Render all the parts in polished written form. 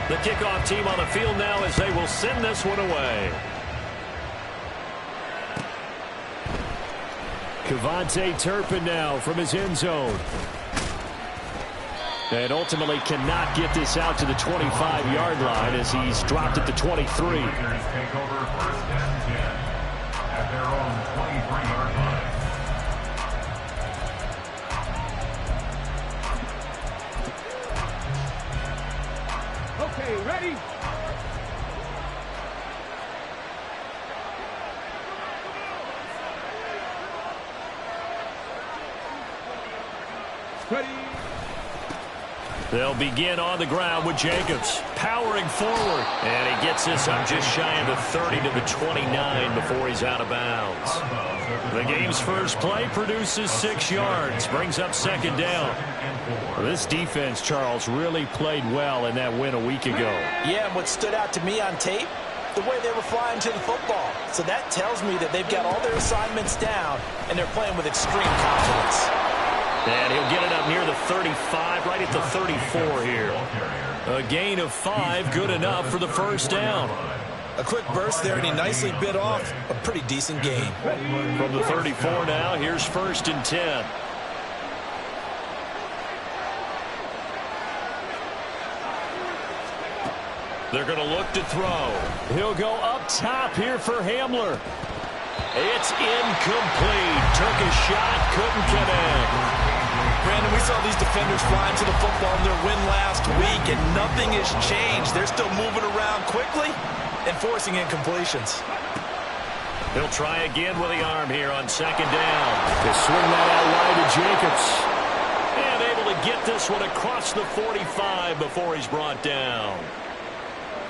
The kickoff team on the field now as they will send this one away. KaVontae Turpin now from his end zone. And ultimately cannot get this out to the 25-yard line as he's dropped at the 23. Take over 1st and 10 at their own 23-yard line. Okay, ready? Ready? They'll begin on the ground with Jacobs powering forward. And he gets this up just shy of the 30 to the 29 before he's out of bounds. The game's first play produces 6 yards, brings up 2nd down. This defense, Charles, really played well in that win a week ago. Yeah, and what stood out to me on tape, the way they were flying to the football. So that tells me that they've got all their assignments down, and they're playing with extreme confidence. And he'll get it up near the 35, right at the 34 here. A gain of 5, good enough for the 1st down. A quick burst there, and he nicely bit off a pretty decent gain. From the 34 now, here's 1st and 10. They're going to look to throw. He'll go up top here for Hamler. It's incomplete. Took a shot, couldn't connect. Brandon, we saw these defenders flying to the football in their win last week, and nothing has changed. They're still moving around quickly and forcing incompletions. He'll try again with the arm here on 2nd down. To swing that out wide to Jacobs. And able to get this one across the 45 before he's brought down.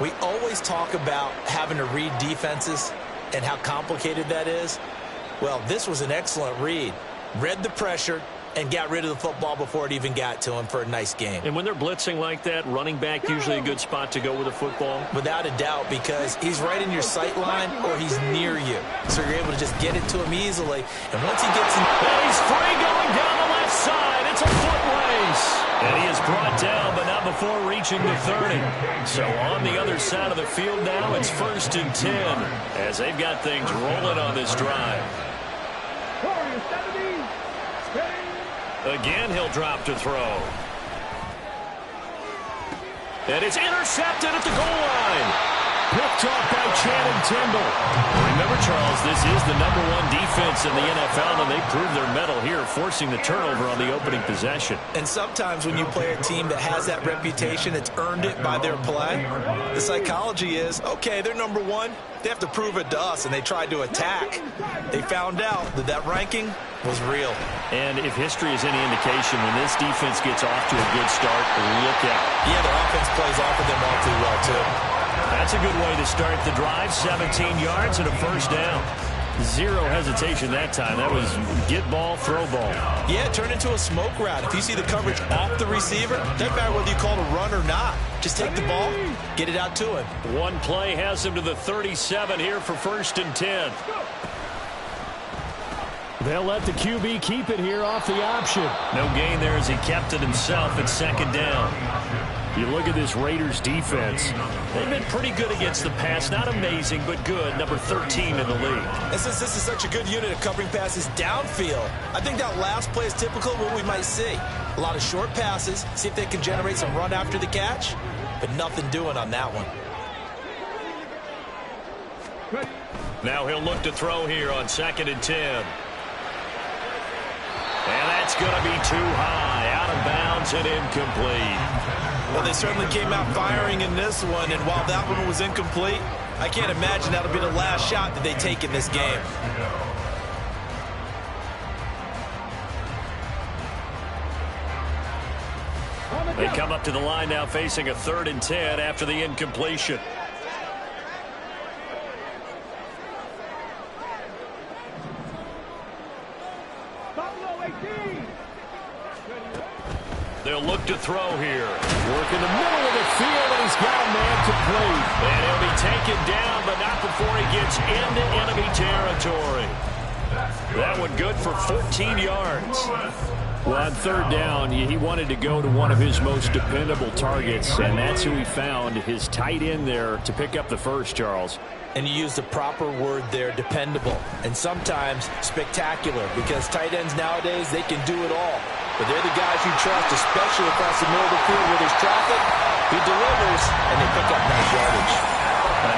We always talk about having to read defenses and how complicated that is. Well, this was an excellent read. Read the pressure and got rid of the football before it even got to him for a nice game. And when they're blitzing like that, running back usually a good spot to go with a football? Without a doubt, because he's right in your sight line or he's near you. So you're able to just get it to him easily. And once he gets in... And he's free going down the left side. It's a foot race. And he is brought down, but not before reaching the 30. So on the other side of the field now, it's 1st and 10 as they've got things rolling on this drive. Again, he'll drop to throw. And it's intercepted at the goal line. Picked off by Channing Tindall. Remember, Charles, this is the #1 defense in the NFL, and they proved their mettle here, forcing the turnover on the opening possession. And sometimes when you play a team that has that reputation, it's earned it by their play. The psychology is, okay, they're #1. They have to prove it to us, and they tried to attack. They found out that that ranking was real. And if history is any indication, when this defense gets off to a good start, look out. Yeah, their offense plays off of them all too well, too. That's a good way to start the drive. 17 yards and a 1st down. Zero hesitation that time. That was get ball, throw ball. Yeah, turn into a smoke route. If you see the coverage off the receiver, doesn't matter whether you call it a run or not. Just take the ball, get it out to him. One play has him to the 37 here for 1st and 10. They'll let the QB keep it here off the option. No gain there as he kept it himself at 2nd down. You look at this Raiders defense. They've been pretty good against the pass. Not amazing, but good. Number 13 in the league. And since this is such a good unit of covering passes downfield, I think that last play is typical of what we might see. A lot of short passes, see if they can generate some run after the catch, but nothing doing on that one. Now he'll look to throw here on 2nd and 10. And that's going to be too high, out of bounds and incomplete. Well, they certainly came out firing in this one, and while that one was incomplete, I can't imagine that'll be the last shot that they take in this game. They come up to the line now facing a 3rd and 10 after the incompletion. They'll look to throw here. Work in the middle of the field, and he's got a man complete. And he'll be taken down, but not before he gets into enemy territory. That one good for 14 yards. Well, on third down, he wanted to go to one of his most dependable targets, and that's who he found, his tight end there, to pick up the first, Charles. And you used the proper word there, dependable, and sometimes spectacular, because tight ends nowadays, they can do it all. But they're the guys you trust, especially across the middle of the field where there's traffic. He delivers, and they pick up nice yardage.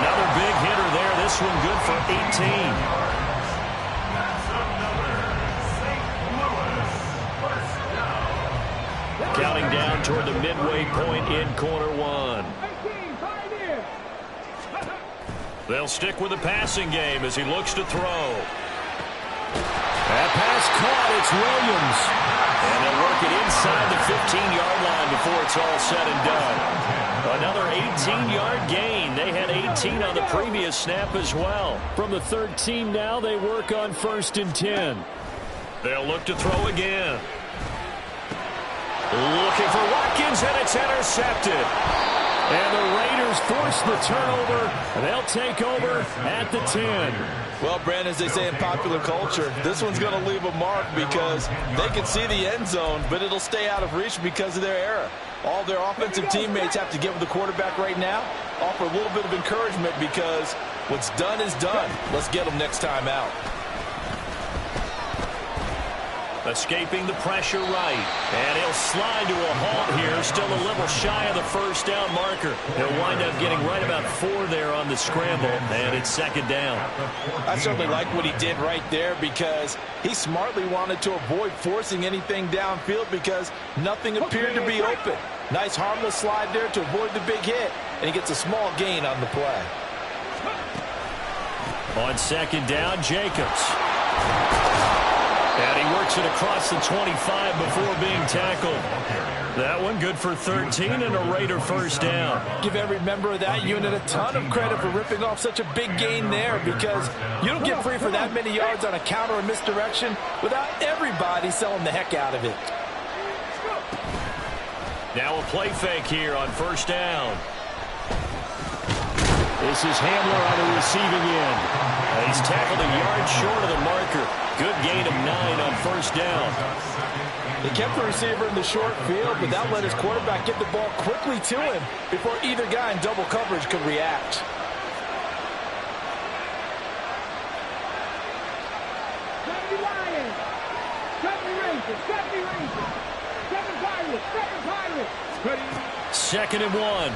Another big hitter there. This one good for 18. Counting down toward the midway point in quarter one. They'll stick with the passing game as he looks to throw. That pass caught. It's Williams. And they'll work it inside the 15-yard line before it's all said and done. Another 18-yard gain. They had 18 on the previous snap as well. From the 13 now, they work on 1st and 10. They'll look to throw again. Looking for Watkins, and it's intercepted. And the Raiders force the turnover. They'll take over at the 10. Well, Brandon, as they say in popular culture, this one's going to leave a mark because they can see the end zone, but it'll stay out of reach because of their error. All their offensive teammates have to give the quarterback right now, offer a little bit of encouragement because what's done is done. Let's get them next time out. Escaping the pressure right. And he'll slide to a halt here. Still a little shy of the first down marker. He'll wind up getting right about 4 there on the scramble. And it's 2nd down. I certainly like what he did right there because he smartly wanted to avoid forcing anything downfield because nothing appeared to be open. Nice harmless slide there to avoid the big hit. And he gets a small gain on the play. On 2nd down, Jacobs. And he works it across the 25 before being tackled. That one good for 13 and a Raider first down. Give every member of that unit a ton of credit for ripping off such a big gain there because you don't get free for that many yards on a counter or misdirection without everybody selling the heck out of it. Now a play fake here on 1st down. This is Hamler on the receiving end. He's tackled a yard short of the marker. Good gain of 9 on 1st down. They kept the receiver in the short field, but that let his quarterback get the ball quickly to him before either guy in double coverage could react. Second and 1.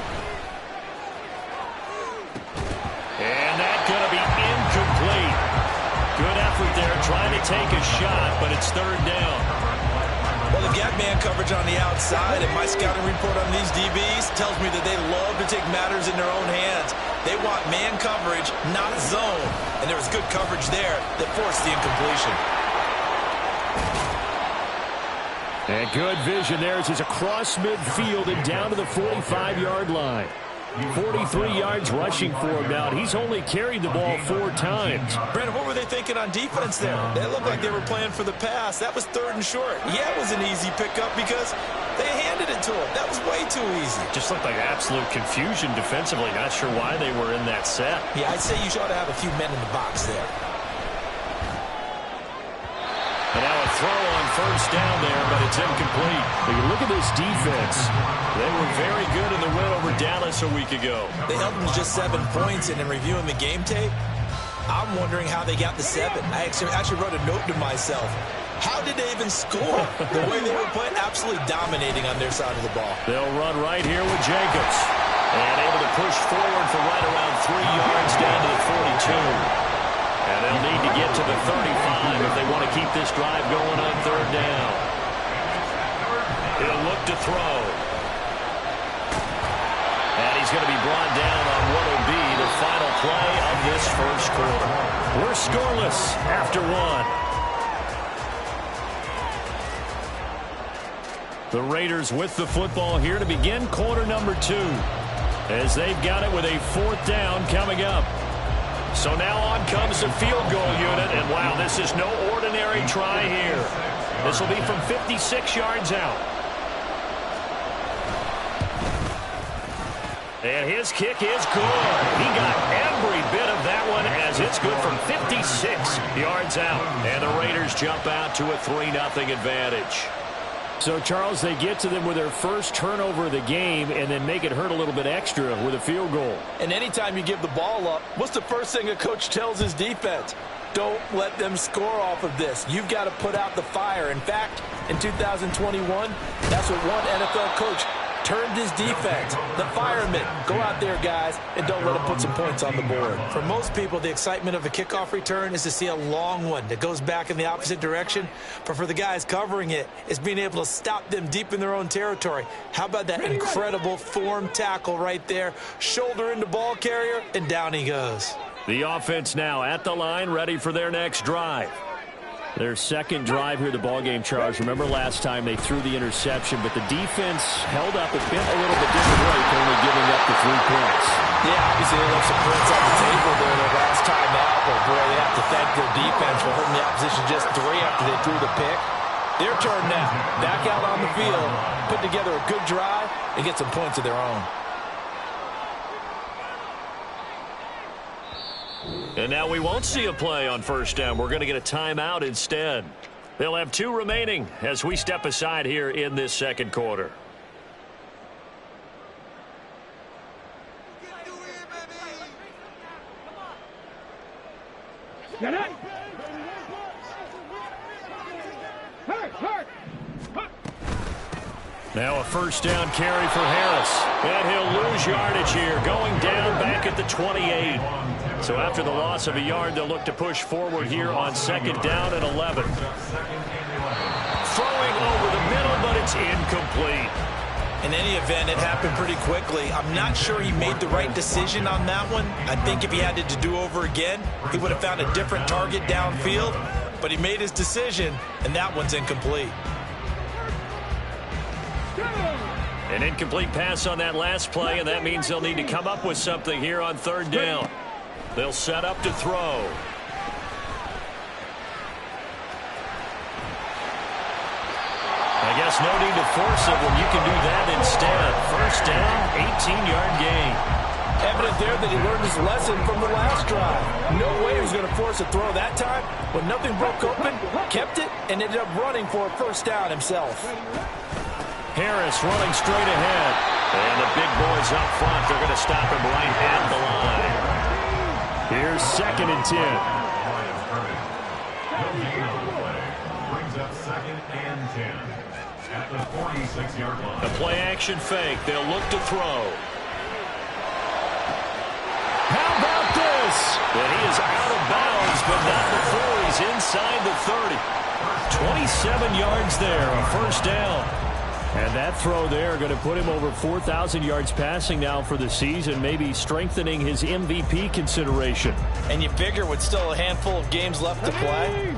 And that's going to be incomplete. Good effort there, trying to take a shot, but it's 3rd down. Well, the gap man coverage on the outside, and my scouting report on these DBs tells me that they love to take matters in their own hands. They want man coverage, not zone. And there was good coverage there that forced the incompletion. And good vision there as he's across midfield and down to the 45-yard line. 43 yards rushing for him now. He's only carried the ball 4 times. Brandon, what were they thinking on defense there? They looked like they were playing for the pass. That was 3rd and short. Yeah, it was an easy pickup because they handed it to him. That was way too easy. Just looked like absolute confusion defensively. Not sure why they were in that set. Yeah, I'd say you ought to have a few men in the box there. And now a throw on 1st down there, but it's incomplete. But you look at this defense. They were very good in the win over Dallas a week ago. They held them to just 7 points, and in reviewing the game tape, I'm wondering how they got the 7. I actually wrote a note to myself. How did they even score? The way they were playing, absolutely dominating on their side of the ball. They'll run right here with Jacobs. And able to push forward for right around 3 yards down to the 42. And they'll need to get to the 35 if they want to keep this drive going on 3rd down. He'll look to throw. And he's going to be brought down on what will be the final play of this 1st quarter. We're scoreless after 1. The Raiders with the football here to begin quarter number 2. As they've got it with a 4th down coming up. So now on comes the field goal unit, and wow, this is no ordinary try here. This will be from 56 yards out. And his kick is good. He got every bit of that one as it's good from 56 yards out. And the Raiders jump out to a 3-0 advantage. So, Charles, they get to them with their first turnover of the game and then make it hurt a little bit extra with a field goal. And anytime you give the ball up, what's the first thing a coach tells his defense? Don't let them score off of this. You've got to put out the fire. In fact, in 2021, that's what one NFL coach turned his defense. The firemen. Go out there, guys, and don't let them put some points on the board. For most people, the excitement of a kickoff return is to see a long one that goes back in the opposite direction. But for the guys covering it, it's being able to stop them deep in their own territory. How about that incredible form tackle right there? Shoulder into ball carrier, and down he goes. The offense now at the line, ready for their next drive. Their second drive here, the ballgame, Charles. Remember last time they threw the interception, but the defense held up. It bent a little bit different way, only giving up the 3 points. Yeah, obviously they left some points on the table there the last time out, but boy, they have to thank their defense for holding the opposition just 3 after they threw the pick. Their turn now. Back out on the field, put together a good drive, and get some points of their own. And now we won't see a play on first down. We're going to get a timeout instead. They'll have 2 remaining as we step aside here in this second quarter. Now a first down carry for Harris. And he'll lose yardage here, going down back at the 28. So after the loss of a yard, they'll look to push forward here on second down and 11. Throwing over the middle, but it's incomplete. In any event, it happened pretty quickly. I'm not sure he made the right decision on that one. I think if he had to do over again, he would have found a different target downfield. But he made his decision, and that one's incomplete. An incomplete pass on that last play, and that means they'll need to come up with something here on third down. They'll set up to throw. I guess no need to force it when you can do that instead. First down, 18-yard gain. Evident there that he learned his lesson from the last drive. No way he was going to force a throw that time. When nothing broke open, kept it, and ended up running for a first down himself. Harris running straight ahead. And the big boys up front, they're going to stop him right at the line. Here's second and 10. Brings up second and 10 at the 46-yard line. A play-action fake. They'll look to throw. How about this? And he is out of bounds, but not before he's inside the 30. 27 yards there, a first down. And that throw there going to put him over 4,000 yards passing now for the season, maybe strengthening his MVP consideration. And you figure with still a handful of games left to play,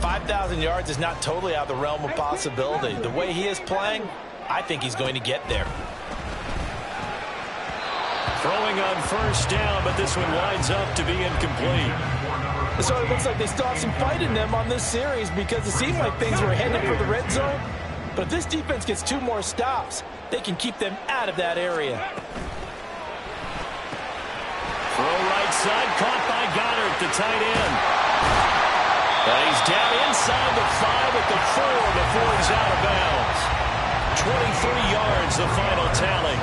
5,000 yards is not totally out of the realm of possibility. The way he is playing, I think he's going to get there. Throwing on first down, but this one winds up to be incomplete. So it looks like they still have some fight in them on this series because it seemed like things were headed for the red zone. But if this defense gets 2 more stops, they can keep them out of that area. Throw right side, caught by Goddard, the tight end. And he's down inside the 5 at the 4 before he's out of bounds. 23 yards, the final tally.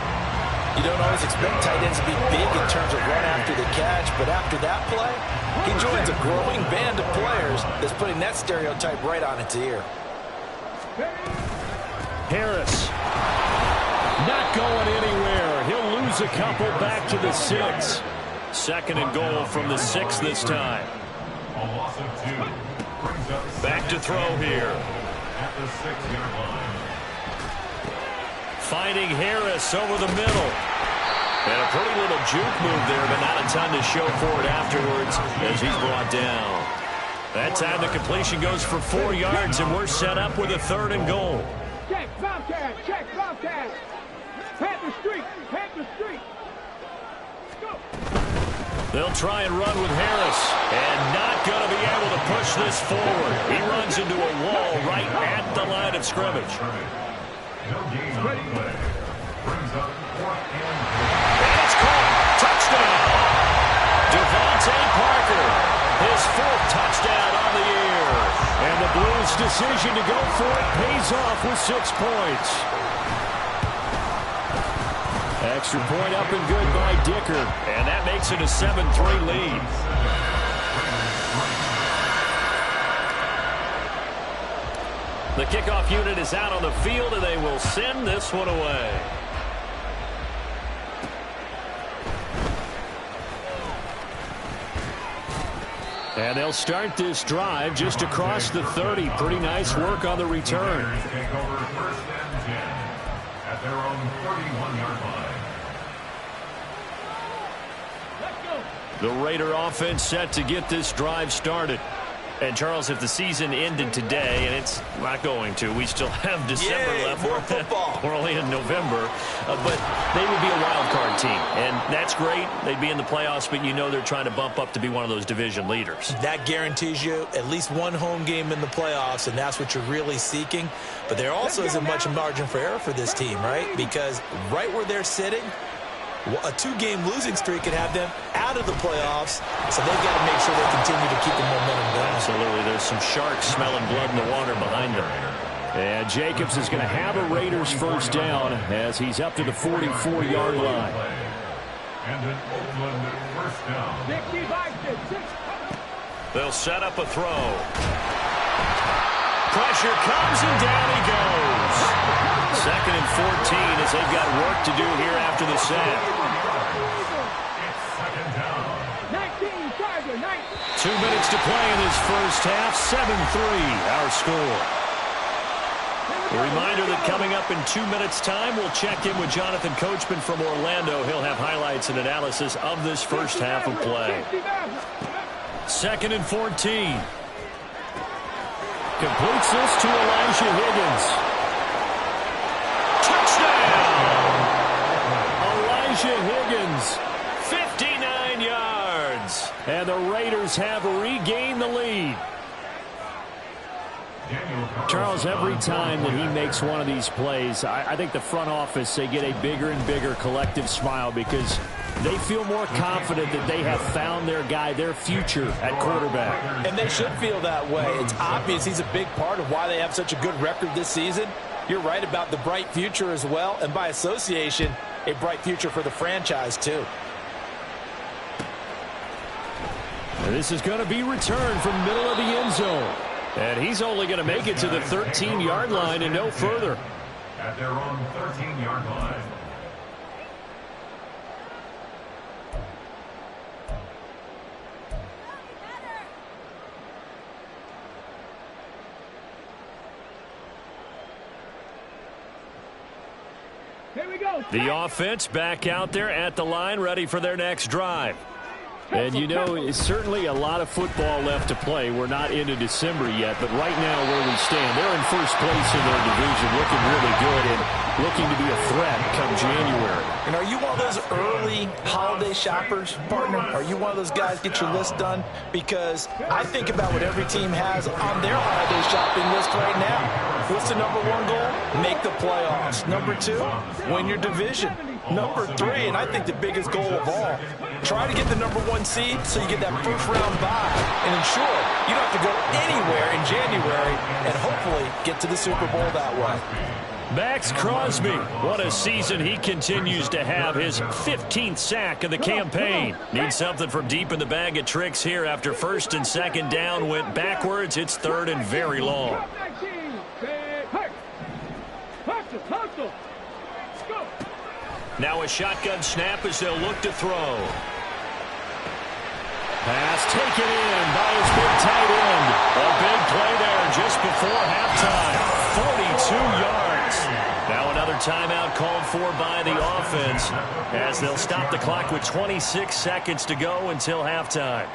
You don't always expect tight ends to be big in terms of run after the catch, but after that play, he joins a growing band of players that's putting that stereotype right on its ear. Harris not going anywhere. He'll lose a couple back to the 6. Second and goal from the 6 this time. A loss of 2. Brings up Back to throw here. at the 6-yard line. Finding Harris over the middle. And a pretty little juke move there, but not a ton to show for it afterwards as he's brought down. That time the completion goes for 4 yards, and we're set up with a third and goal. Check, Bobcat, check, Bobcat. Panther Street, Panther Street. Go. They'll try and run with Harris, and not going to be able to push this forward. He runs into a wall right at the line of scrimmage. No gain on the play. Brings up 4th and 3. And it's caught. Touchdown. Devontae Parker, his 4th touchdown on the year. And the Blues coach's decision to go for it pays off with 6 points. Extra point up and good by Dicker. And that makes it a 7-3 lead. The kickoff unit is out on the field, and they will send this one away. And they'll start this drive just across the 30. Pretty nice work on the return. Take over 1st and 10 at their own 31-yard line. The Raider offense set to get this drive started. And, Charles, if the season ended today, and it's not going to, we still have December left. More football. We're only in November. But they would be a wild card team. And that's great. They'd be in the playoffs, but you know they're trying to bump up to be one of those division leaders. That guarantees you at least one home game in the playoffs, and that's what you're really seeking. But there also isn't much margin for error for this team, right? Because right where they're sitting, a 2-game losing streak could have them out of the playoffs, so they've got to make sure they continue to keep the momentum going. Absolutely. There's some sharks smelling blood in the water behind them. And Jacobs is going to have a Raiders first down as he's up to the 44-yard line. And an Oakland first down. They'll set up a throw. Pressure comes and down he goes. 2nd and 14 as they've got work to do here after the sack. It's 2nd down. 2 minutes to play in this first half. 7-3 our score. A reminder that coming up in 2 minutes' time, we'll check in with Jonathan Coachman from Orlando. He'll have highlights and analysis of this first half of play. 2nd and 14. Completes this to Elijah Higgins. Touchdown! Elijah Higgins, 59 yards. And the Raiders have regained the lead. Charles, every time that he makes one of these plays, I think the front office, they get a bigger and bigger collective smile because they feel more confident that they have found their guy, their future at quarterback. And they should feel that way. It's obvious he's a big part of why they have such a good record this season. You're right about the bright future as well, and by association, a bright future for the franchise too. This is going to be returned from middle of the end zone. And he's only going to make it to the 13-yard line and no further. At their own 13-yard line. Here we go. The offense back out there at the line, ready for their next drive. And, you know, it's certainly a lot of football left to play. We're not into December yet, but right now where we stand, they're in first place in their division, looking really good and looking to be a threat come January. And are you one of those early holiday shoppers, partner? Are you one of those guys get your list done? Because I think about what every team has on their holiday shopping list right now. What's the number 1 goal? Make the playoffs. Number 2, win your division. Number 3, and I think the biggest goal of all, try to get the number 1 seed so you get that first-round bye and ensure you don't have to go anywhere in January and hopefully get to the Super Bowl that way. Max Crosby, what a season he continues to have, his 15th sack of the campaign. Needs something from deep in the bag of tricks here after 1st and 2nd down went backwards. It's 3rd and very long. Now a shotgun snap as they'll look to throw. Pass taken in by his big tight end. A big play there just before halftime. 42 yards. Now another timeout called for by the offense as they'll stop the clock with 26 seconds to go until halftime.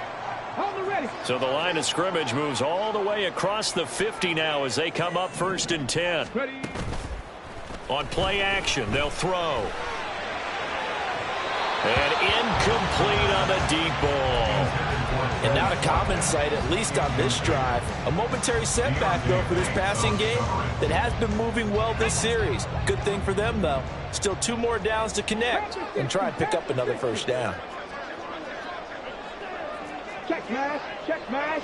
So the line of scrimmage moves all the way across the 50 now as they come up 1st and 10. On play action, they'll throw. And incomplete on the deep ball. And not a common sight, at least on this drive. A momentary setback, though, for this passing game that has been moving well this series. Good thing for them, though. Still 2 more downs to connect and try and pick up another first down. Check mash, check mash.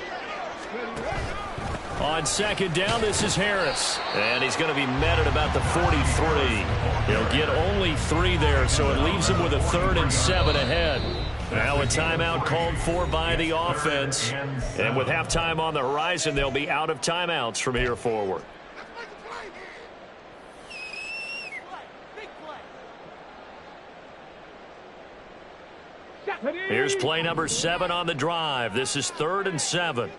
On second down, this is Harris. And he's going to be met at about the 43. He'll get only 3 there, so it leaves him with a 3rd and 7 ahead. Now a timeout called for by the offense. And with halftime on the horizon, they'll be out of timeouts from here forward. Here's play number 7 on the drive. This is 3rd and 7.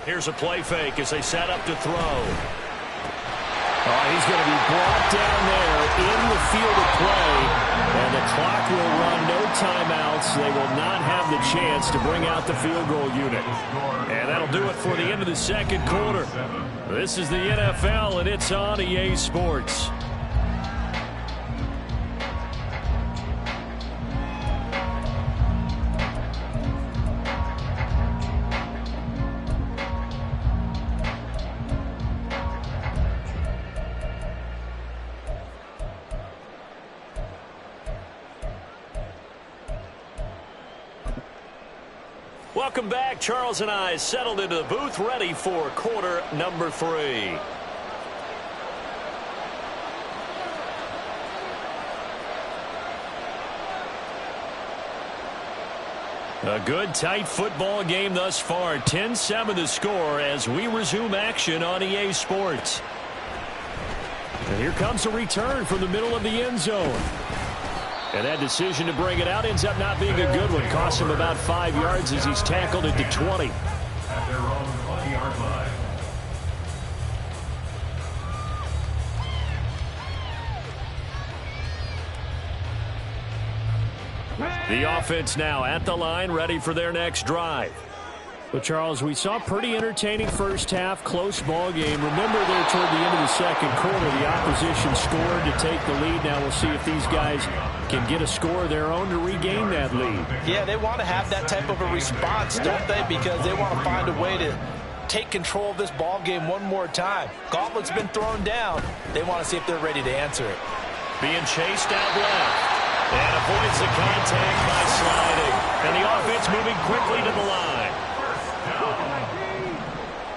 Here's a play fake as they set up to throw. He's going to be brought down there in the field of play, and the clock will run, no timeouts. They will not have the chance to bring out the field goal unit. And that'll do it for the end of the second quarter. This is the NFL, and it's on EA Sports. Welcome back. Charles and I settled into the booth, ready for quarter number 3. A good, tight football game thus far. 10-7 the score as we resume action on EA Sports. And here comes a return from the middle of the end zone. And that decision to bring it out ends up not being a good one. Costs him about 5 yards as he's tackled at the 20. At their own 20-yard line. The offense now at the line, ready for their next drive. Well, Charles, we saw pretty entertaining first half, close ball game. Remember there toward the end of the second quarter, the opposition scored to take the lead. Now we'll see if these guys can get a score of their own to regain that lead. Yeah, they want to have that type of a response, don't they? Because they want to find a way to take control of this ball game one more time. Gauntlet's been thrown down. They want to see if they're ready to answer it. Being chased out left. And avoids the contact by sliding. And the offense moving quickly to the line.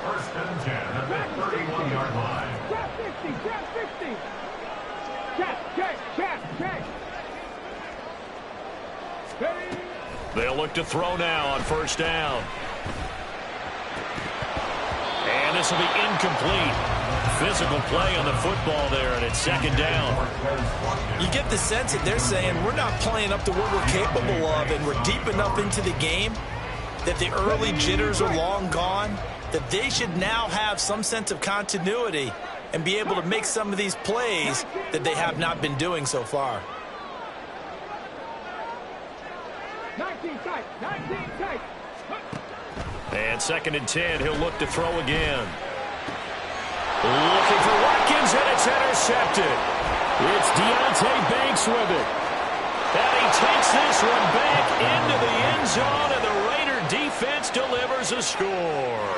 First and 10 at the 31-yard line. Trap 60, trap 60. Check. They'll look to throw now on first down. And this will be incomplete. Physical play on the football there, and it's second down. You get the sense that they're saying we're not playing up to what we're capable of, and we're deep enough into the game that the early jitters are long gone, that they should now have some sense of continuity and be able to make some of these plays that they have not been doing so far. 19 tight. And second and 10, he'll look to throw again. Looking for Watkins, and it's intercepted. It's Deonte Banks with it. And he takes this one back into the end zone, and the Raider defense delivers a score.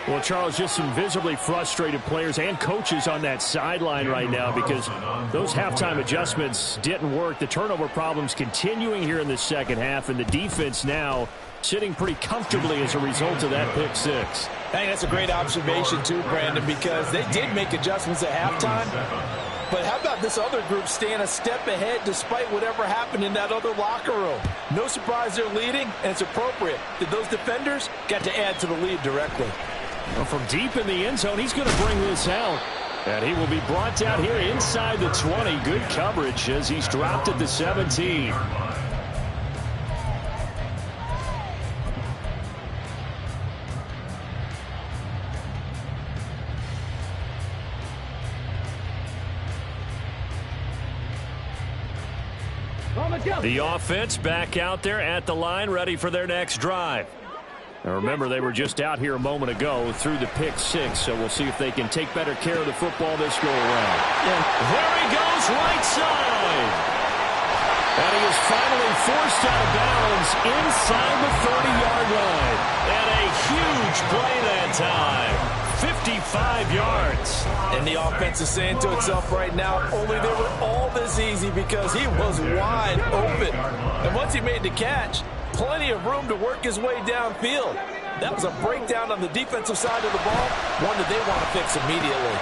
Well, Charles, just some visibly frustrated players and coaches on that sideline right now because those halftime adjustments didn't work. The turnover problems continuing here in the second half, and the defense now sitting pretty comfortably as a result of that pick six. I think that's a great observation too, Brandon, because they did make adjustments at halftime. But how about this other group staying a step ahead despite whatever happened in that other locker room? No surprise they're leading, and it's appropriate that those defenders got to add to the lead directly. Well, from deep in the end zone, he's going to bring this out. And he will be brought down here inside the 20. Good coverage as he's dropped at the 17. The offense back out there at the line, ready for their next drive. Now remember, they were just out here a moment ago through the pick six, so we'll see if they can take better care of the football this go around. And there he goes, right side. And he is finally forced out of bounds inside the 30-yard line. And a huge play that time. 55 yards. And the offense is saying to itself right now, only they were all this easy because he was wide open. And once he made the catch, plenty of room to work his way downfield. That was a breakdown on the defensive side of the ball, one that they want to fix immediately.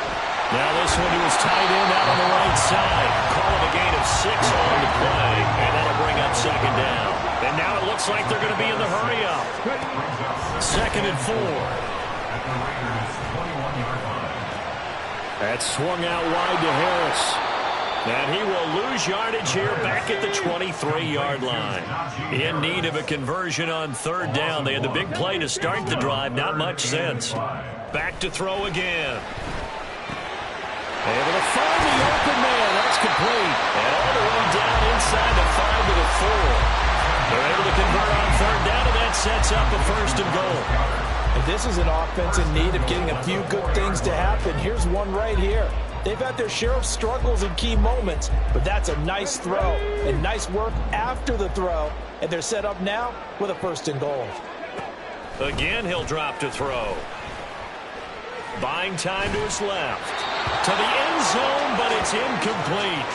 Now this one to his tight end out on the right side. Call it a gain of 6 on the play, and that'll bring up second down. And now it looks like they're going to be in the hurry-up. 2nd and 4. That swung out wide to Harris. And he will lose yardage here back at the 23-yard line. In need of a conversion on 3rd down. They had the big play to start the drive. Not much sense. Back to throw again. Able to find the open man. That's complete. And all the way down inside the 5 to the 4. They're able to convert on 3rd down, and that sets up a 1st and goal. And this is an offense in need of getting a few good things to happen. Here's one right here. They've had their share of struggles in key moments, but that's a nice throw and nice work after the throw. And they're set up now with a 1st and goal. Again, he'll drop to throw. Buying time to his left. To the end zone, but it's incomplete.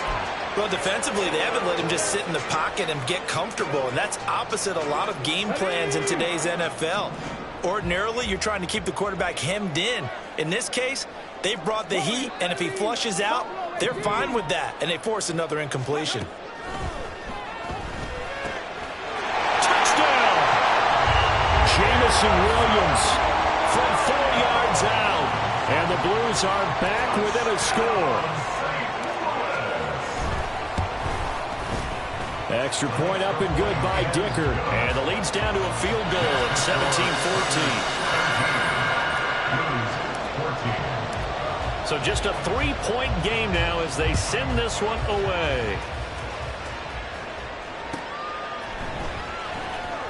Well, defensively, they haven't let him just sit in the pocket and get comfortable, and that's opposite a lot of game plans in today's NFL. Ordinarily, you're trying to keep the quarterback hemmed in. In this case, they brought the heat, and if he flushes out, they're fine with that, and they force another incompletion. Touchdown! Jamison Williams from 4 yards out, and the Blues are back within a score. Extra point up and good by Dicker. And the lead's down to a field goal at 17-14. So just a 3-point game now as they send this one away.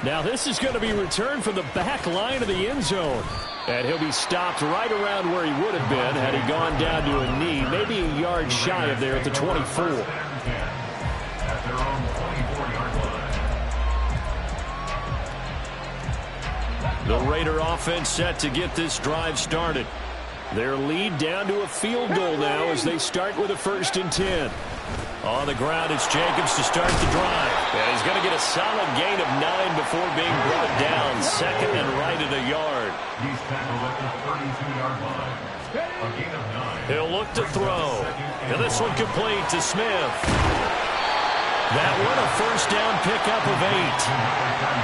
Now this is going to be returned from the back line of the end zone. And he'll be stopped right around where he would have been had he gone down to a knee, maybe a yard shy of there at the 24. The Raider offense set to get this drive started. Their lead down to a field goal now as they start with a 1st and 10. On the ground, it's Jacobs to start the drive. And he's going to get a solid gain of 9 before being brought down. 2nd and right at a yard. He's tackled at the 32-yard line. A gain of 9. He'll look to throw. And this one complete to Smith. That one a 1st down pickup of 8.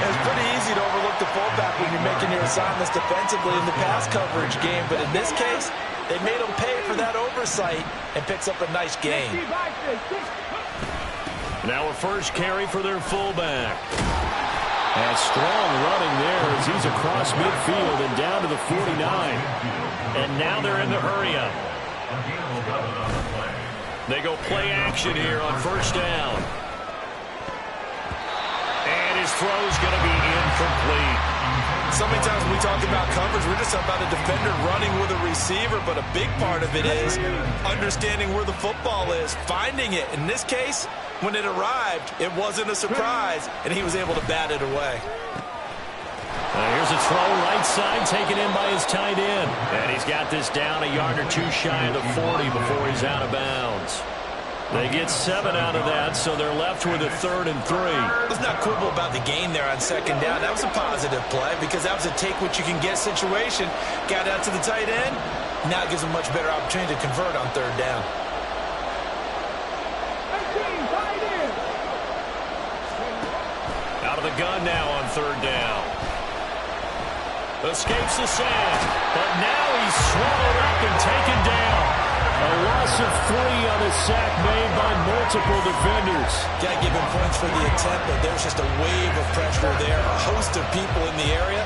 It's pretty easy to overlook the fullback when you're making your assignments defensively in the pass coverage game, but in this case, they made him pay for that oversight and picks up a nice gain. Now a first carry for their fullback. And strong running there as he's across midfield and down to the 49. And now they're in the hurry-up. They go play action here on 1st down. And his throw's going to be incomplete. So many times when we talk about coverage, we're just talking about a defender running with a receiver, but a big part of it is understanding where the football is, finding it. In this case, when it arrived, it wasn't a surprise, and he was able to bat it away. Here's a throw right side taken in by his tight end. And he's got this down a yard or 2 shy of the 40 before he's out of bounds. They get 7 out of that, so they're left with a 3rd and 3. Let's not quibble about the gain there on 2nd down. That was a positive play because that was a take-what-you-can-get situation. Got out to the tight end. Now it gives them a much better opportunity to convert on 3rd down. Out of the gun now on 3rd down. Escapes the sack, but now he's swallowed up and taken down. A loss of 3 on a sack made by multiple defenders. Got to give him points for the attempt, but there's just a wave of pressure there. A host of people in the area.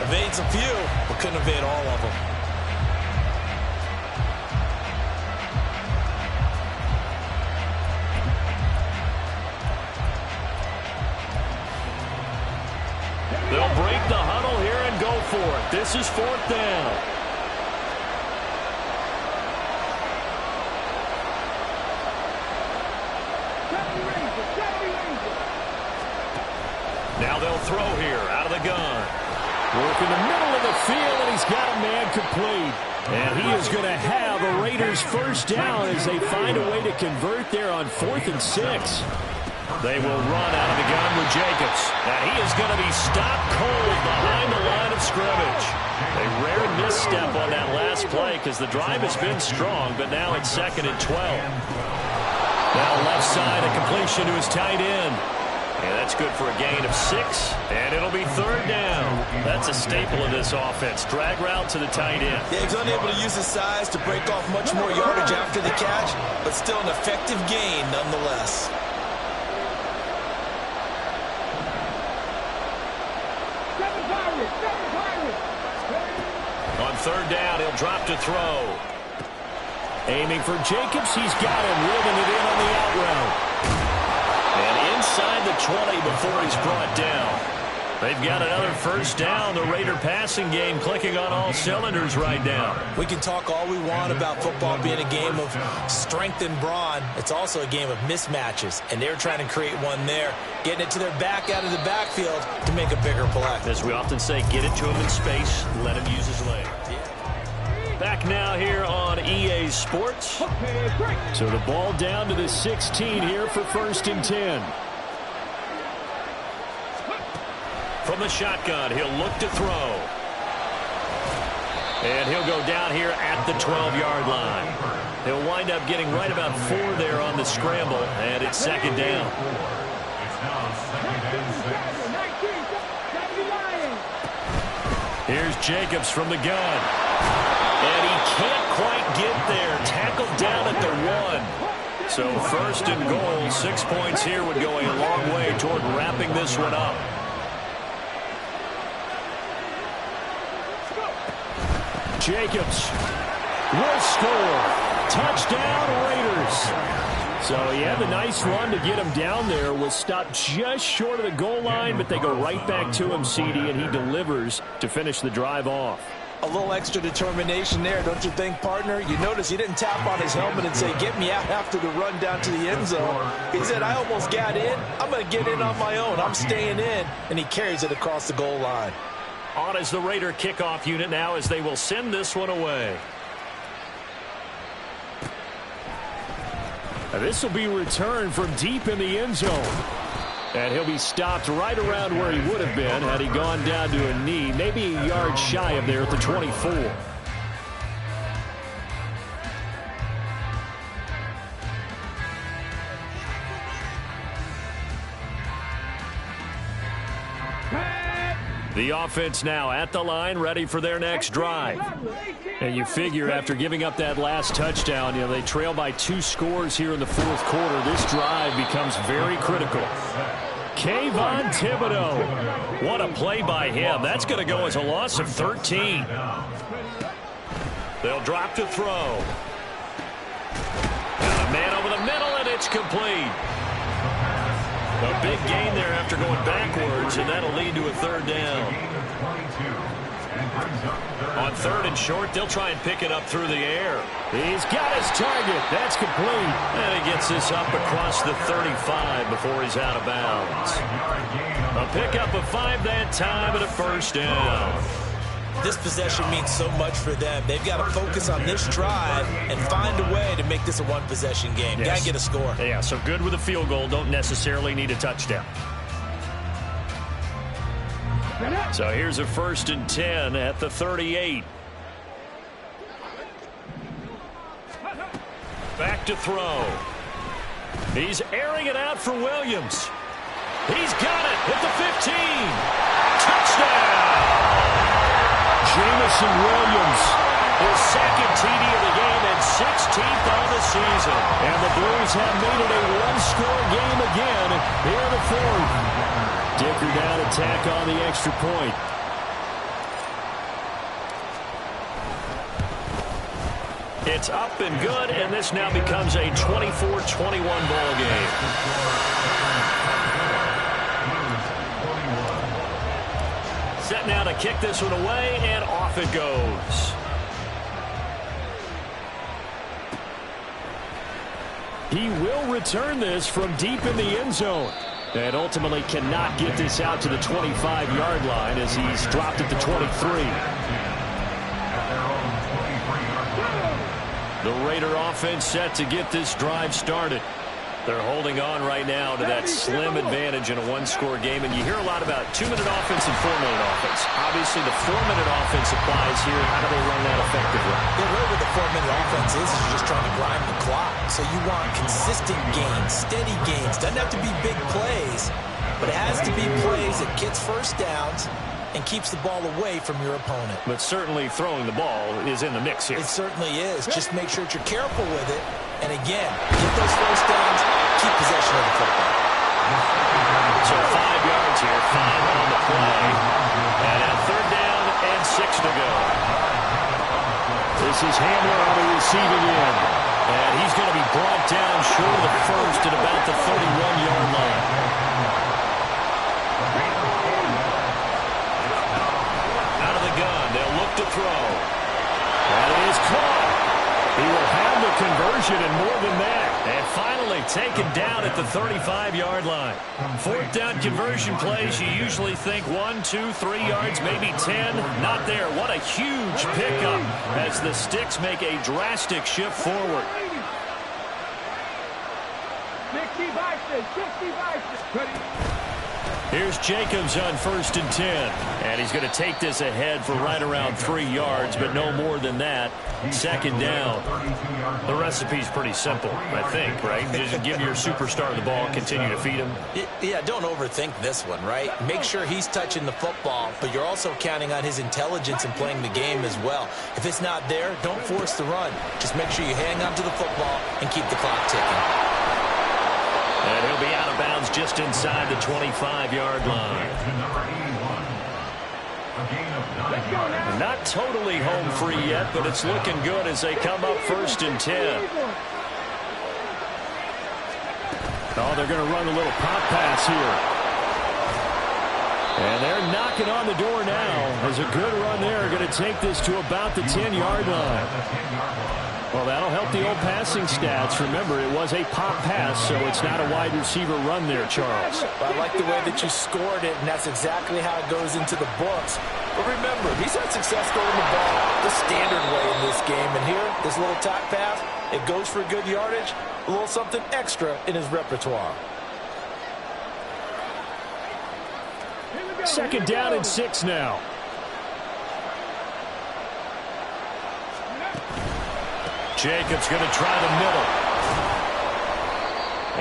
Evades a few, but couldn't evade all of them. They'll break the huddle here and go for it. This is 4th down. Now they'll throw here out of the gun. Work in the middle of the field, and he's got a man complete. And he is going to have a Raiders 1st down as they find a way to convert there on 4th and 6. They will run out of the gun with Jacobs. And he is going to be stopped cold behind the line of scrimmage. A rare misstep on that last play because the drive has been strong, but now it's 2nd and 12. Now left side, a completion to his tight end. And that's good for a gain of 6, and it'll be 3rd down. That's a staple of this offense. Drag route to the tight end. Yeah, he's unable to use his size to break off much more yardage after the catch, but still an effective gain nonetheless. On 3rd down, he'll drop to throw. Aiming for Jacobs. He's got him, ribbing it in on the out route. And inside the 20 before he's brought down. They've got another 1st down. The Raider passing game clicking on all cylinders right now. We can talk all we want about football being a game of strength and brawn. It's also a game of mismatches, and they're trying to create one there, getting it to their back out of the backfield to make a bigger play. As we often say, get it to him in space, let him use his leg. Back now here on EA Sports. So the ball down to the 16 here for 1st and 10. From the shotgun, he'll look to throw. And he'll go down here at the 12-yard line. He'll wind up getting right about 4 there on the scramble, and it's 2nd down. It's now 2nd and 6. Here's Jacobs from the gun. And he can't quite get there. Tackled down at the 1. So 1st and goal, 6 points here would go a long way toward wrapping this one up. Jacobs will score. Touchdown, Raiders. So he had the nice run to get him down there. Was stopped just short of the goal line, but they go right back to him, CD, and he delivers to finish the drive off. A little extra determination there, don't you think, partner? You notice he didn't tap on his helmet and say, get me out after the run down to the end zone. He said, I almost got in. I'm going to get in on my own. I'm staying in. And he carries it across the goal line. On as the Raider kickoff unit now as they will send this one away. Now this will be returned from deep in the end zone. And he'll be stopped right around where he would have been had he gone down to a knee, maybe a yard shy of there at the 24. The offense now at the line, ready for their next drive. And you figure after giving up that last touchdown, you know, they trail by 2 scores here in the 4th quarter. This drive becomes very critical. Kayvon Thibodeaux. What a play by him. That's going to go as a loss of 13. They'll drop to throw. And a man over the middle, and it's complete. A big gain there after going backwards, and that'll lead to a 3rd down. On 3rd and short, they'll try and pick it up through the air. He's got his target. That's complete. And he gets this up across the 35 before he's out of bounds. A pickup of 5 that time and a 1st down. This possession means so much for them. They've got to focus on this drive and find a way to make this a one-possession game. Yes. Got to get a score. Yeah, so good with a field goal. Don't necessarily need a touchdown. So here's a 1st and 10 at the 38. Back to throw. He's airing it out for Williams. He's got it at the 15. Touchdown! Jameson Williams. His 2nd TD of the game and 16th on the season. And the Blues have made it a 1-score game again here in the 4th. Dicker down to tack on the extra point. It's up and good, and this now becomes a 24-21 ball game. Set now to kick this one away, and off it goes. He will return this from deep in the end zone. And ultimately cannot get this out to the 25-yard line as he's dropped at the 23. The Raider offense set to get this drive started. They're holding on right now to that slim advantage in a one-score game, and you hear a lot about 2-minute offense and 4-minute offense. Obviously, the 4-minute offense applies here. How do they run that effectively? Yeah, really what the 4-minute offense is you're just trying to grind the clock. So you want consistent gains, steady gains. Doesn't have to be big plays, but it has to be plays that gets first downs and keeps the ball away from your opponent. But certainly throwing the ball is in the mix here. It certainly is. Just make sure that you're careful with it. And again, get those first downs, keep possession of the football. So 5 yards here, 5 on the play. And a 3rd down and 6 to go. This is Hamler on the receiving end. And he's going to be brought down short of the first at about the 31-yard line. Out of the gun, they'll look to throw. That is caught. He will have the conversion and more than that. And finally taken down at the 35-yard line. 4th down conversion plays, you usually think 1, 2, 3 yards, maybe 10. Not there. What a huge pickup as the Sticks make a drastic shift forward. 60 Vikings, 60 Vikings. Here's Jacobs on 1st and 10. And he's going to take this ahead for right around 3 yards, but no more than that. 2nd down. The recipe's pretty simple, I think, right? Just give your superstar the ball, continue to feed him. Yeah, don't overthink this one, right? Make sure he's touching the football, but you're also counting on his intelligence in playing the game as well. If it's not there, don't force the run. Just make sure you hang on to the football and keep the clock ticking. And he'll be out of bounds just inside the 25-yard line. Not totally home free yet, but it's looking good as they come up 1st and 10. Oh, they're going to run a little pop pass here. And they're knocking on the door now. There's a good run there. Going to take this to about the 10-yard line. Well, that'll help the old passing stats. Remember, it was a pop pass, so it's not a wide receiver run there, Charles. I like the way that you scored it, and that's exactly how it goes into the books. But remember, he's had success throwing the ball the standard way in this game. And here, this little top pass, it goes for good yardage, a little something extra in his repertoire. 2nd down and 6 now. Jacobs going to try the middle.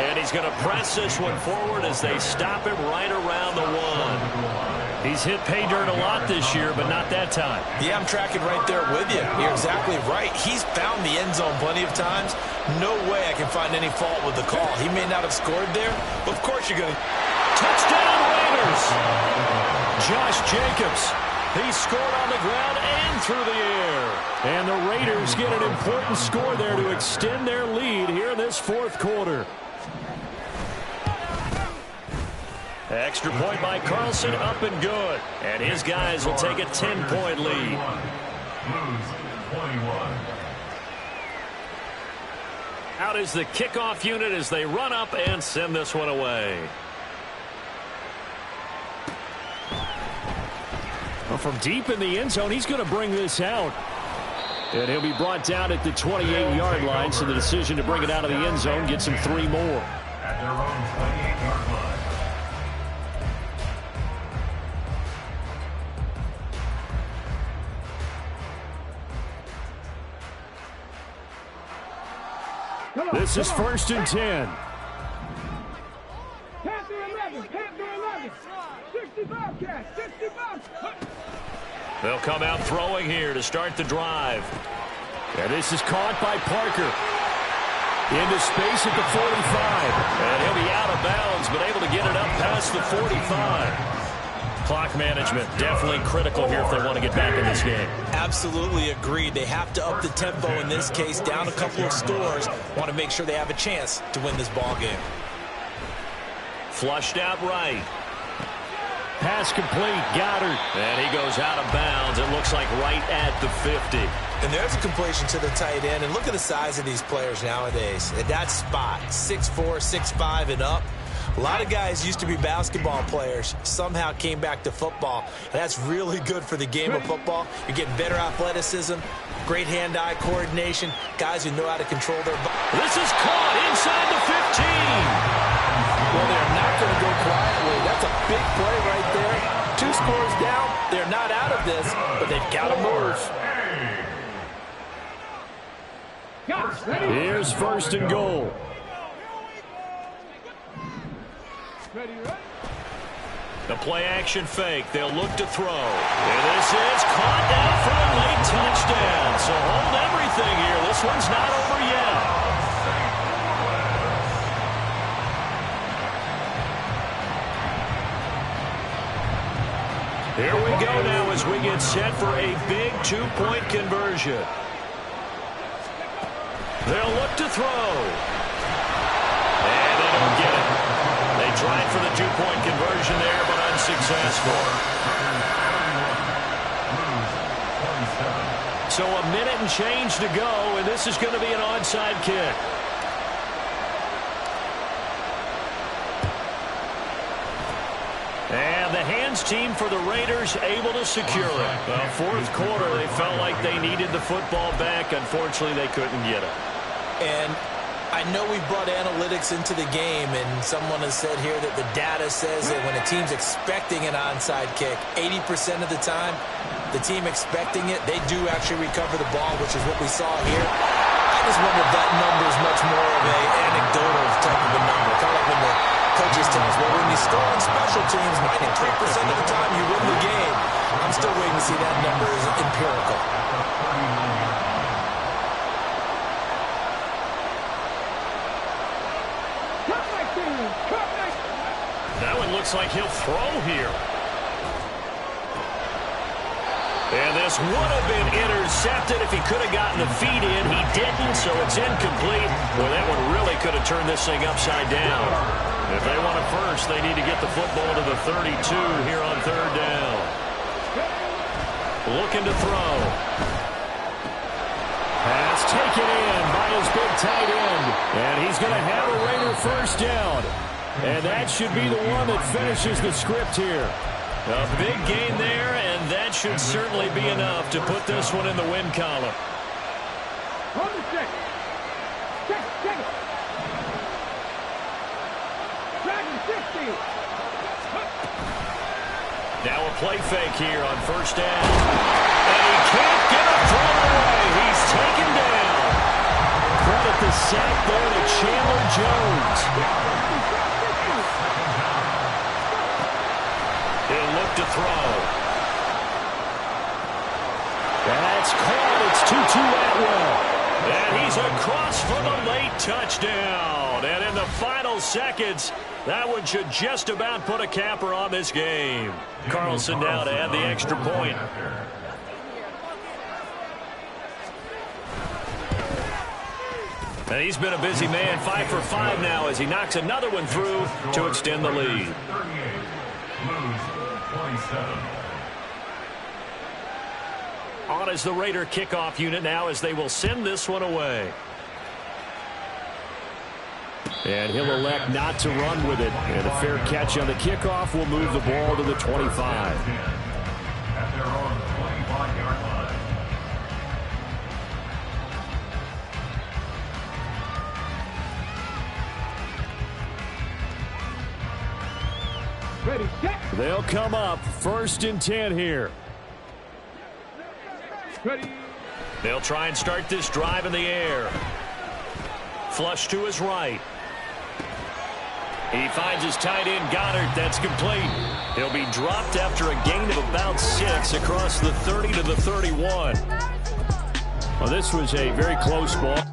And he's going to press this one forward as they stop him right around the 1. He's hit pay dirt a lot this year, but not that time. Yeah, I'm tracking right there with you. You're exactly right. He's found the end zone plenty of times. No way I can find any fault with the call. He may not have scored there, but of course you're going to. Touchdown Raiders! Josh Jacobs. He scored on the ground and through the air. And the Raiders get an important score there to extend their lead here in this 4th quarter. Extra point by Carlson, up and good. And his guys will take a 10-point lead. Out is the kickoff unit as they run up and send this one away. Well, from deep in the end zone, he's going to bring this out. And he'll be brought down at the 28-yard line, so the decision to bring it out of the end zone gets him 3 more. At their own 28-yard line. This is 1st and 10. Panther 11, Panther 11. 65 cash, 65. They'll come out throwing here to start the drive. And this is caught by Parker. Into space at the 45. And he'll be out of bounds, but able to get it up past the 45. Clock management definitely critical here if they want to get back in this game. Absolutely agreed. They have to up the tempo in this case, down a couple of scores. Want to make sure they have a chance to win this ball game. Flushed out right. Pass complete. Goddard. And he goes out of bounds. It looks like right at the 50. And there's a completion to the tight end. And look at the size of these players nowadays. At that spot, 6'4", 6'5", and up. A lot of guys used to be basketball players, somehow came back to football. And that's really good for the game of football. You're getting better athleticism, great hand-eye coordination, guys who know how to control their body. This is caught inside the 15. this, but they've got to move. Here's first and goal. The play action fake. They'll look to throw. And this is caught down for a late touchdown. So hold everything here. This one's not over yet. Here we go now as we get set for a big two-point conversion. They'll look to throw. And they don't get it. They tried for the two-point conversion there, but unsuccessful. So a minute and change to go, and this is going to be an onside kick. And the hands team for the Raiders able to secure it. Fourth quarter, they felt like they needed the football back. Unfortunately, they couldn't get it. And I know we brought analytics into the game, and someone has said here that the data says that when a team's expecting an onside kick, 80% of the time, the team expecting it, they do actually recover the ball, which is what we saw here. I just wonder if that number is much more of an anecdotal type of a number. Kind of like when the coaches tell us, well, when you score on special teams, 93% of the time you win the game. I'm still waiting to see that number is empirical. That one looks like he'll throw here. And this would have been intercepted if he could have gotten the feet in. He didn't, so it's incomplete. Well, that one really could have turned this thing upside down. If they want it first, they need to get the football to the 32 here on third down. Looking to throw. Pass taken in by his big tight end. And he's going to have a Raider first down. And that should be the one that finishes the script here. A big gain there, and that should certainly be enough to put this one in the win column. Hold the stick. Check it. Dragon 60. Now a play fake here on first down. And he can't get a throw away. He's taken down. Credit the sack there to Chandler Jones. He'll look to throw. That's caught. It's Tutu Atwell. And he's across for the late touchdown. And in the final seconds, that one should just about put a capper on this game. Carlson now to add the extra point. And he's been a busy man, 5 for 5 now as he knocks another one through to extend the lead. On is the Raider kickoff unit now as they will send this one away. And he'll elect not to run with it. And a fair catch on the kickoff will move the ball to the 25. At their own 25-yard line. Ready, set. They'll come up first and 10 here. Ready. They'll try and start this drive in the air. Flush to his right. He finds his tight end, Goddard. That's complete. He'll be dropped after a gain of about 6 across the 30 to the 31. Well, this was a very close ball.